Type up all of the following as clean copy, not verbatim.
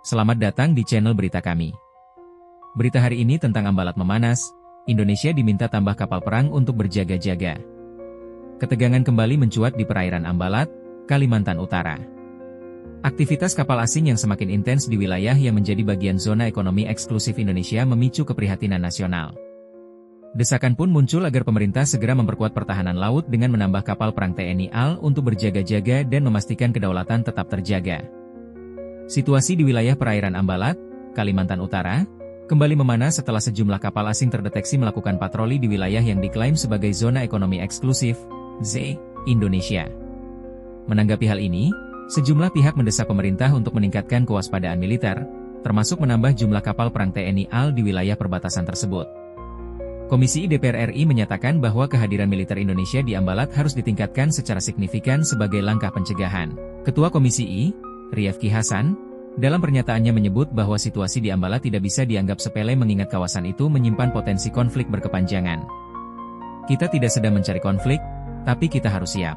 Selamat datang di channel berita kami. Berita hari ini tentang Ambalat memanas, Indonesia diminta tambah kapal perang untuk berjaga-jaga. Ketegangan kembali mencuat di perairan Ambalat, Kalimantan Utara. Aktivitas kapal asing yang semakin intens di wilayah yang menjadi bagian zona ekonomi eksklusif Indonesia memicu keprihatinan nasional. Desakan pun muncul agar pemerintah segera memperkuat pertahanan laut dengan menambah kapal perang TNI AL untuk berjaga-jaga dan memastikan kedaulatan tetap terjaga. Situasi di wilayah perairan Ambalat, Kalimantan Utara, kembali memanas setelah sejumlah kapal asing terdeteksi melakukan patroli di wilayah yang diklaim sebagai zona ekonomi eksklusif, ZEE, Indonesia. Menanggapi hal ini, sejumlah pihak mendesak pemerintah untuk meningkatkan kewaspadaan militer, termasuk menambah jumlah kapal perang TNI AL di wilayah perbatasan tersebut. Komisi I DPR RI menyatakan bahwa kehadiran militer Indonesia di Ambalat harus ditingkatkan secara signifikan sebagai langkah pencegahan. Ketua Komisi I, Rifki Hasan, dalam pernyataannya menyebut bahwa situasi di Ambalat tidak bisa dianggap sepele mengingat kawasan itu menyimpan potensi konflik berkepanjangan. Kita tidak sedang mencari konflik, tapi kita harus siap.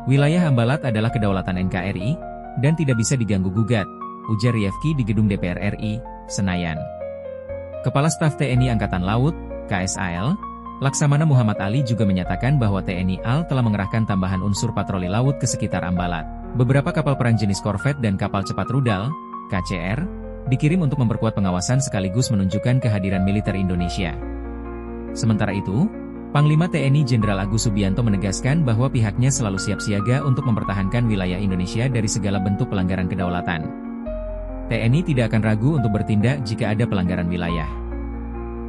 Wilayah Ambalat adalah kedaulatan NKRI, dan tidak bisa diganggu-gugat, ujar Rifki di gedung DPR RI, Senayan. Kepala Staf TNI Angkatan Laut, KSAL, Laksamana Muhammad Ali juga menyatakan bahwa TNI AL telah mengerahkan tambahan unsur patroli laut ke sekitar Ambalat. Beberapa kapal perang jenis korvet dan kapal cepat rudal, KCR, dikirim untuk memperkuat pengawasan sekaligus menunjukkan kehadiran militer Indonesia. Sementara itu, Panglima TNI Jenderal Agus Subianto menegaskan bahwa pihaknya selalu siap siaga untuk mempertahankan wilayah Indonesia dari segala bentuk pelanggaran kedaulatan. TNI tidak akan ragu untuk bertindak jika ada pelanggaran wilayah.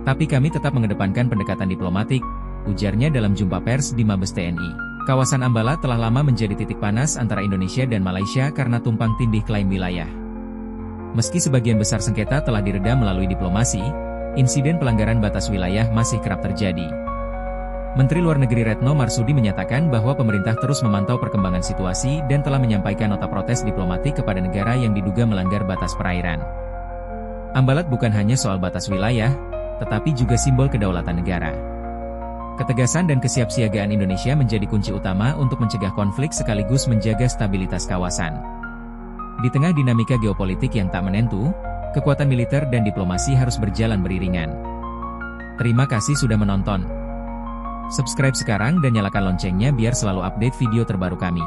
Tapi kami tetap mengedepankan pendekatan diplomatik, ujarnya dalam jumpa pers di Mabes TNI. Kawasan Ambalat telah lama menjadi titik panas antara Indonesia dan Malaysia karena tumpang tindih klaim wilayah. Meski sebagian besar sengketa telah diredam melalui diplomasi, insiden pelanggaran batas wilayah masih kerap terjadi. Menteri Luar Negeri Retno Marsudi menyatakan bahwa pemerintah terus memantau perkembangan situasi dan telah menyampaikan nota protes diplomatik kepada negara yang diduga melanggar batas perairan. Ambalat bukan hanya soal batas wilayah, tetapi juga simbol kedaulatan negara. Ketegasan dan kesiapsiagaan Indonesia menjadi kunci utama untuk mencegah konflik sekaligus menjaga stabilitas kawasan. Di tengah dinamika geopolitik yang tak menentu, kekuatan militer dan diplomasi harus berjalan beriringan. Terima kasih sudah menonton. Subscribe sekarang dan nyalakan loncengnya biar selalu update video terbaru kami.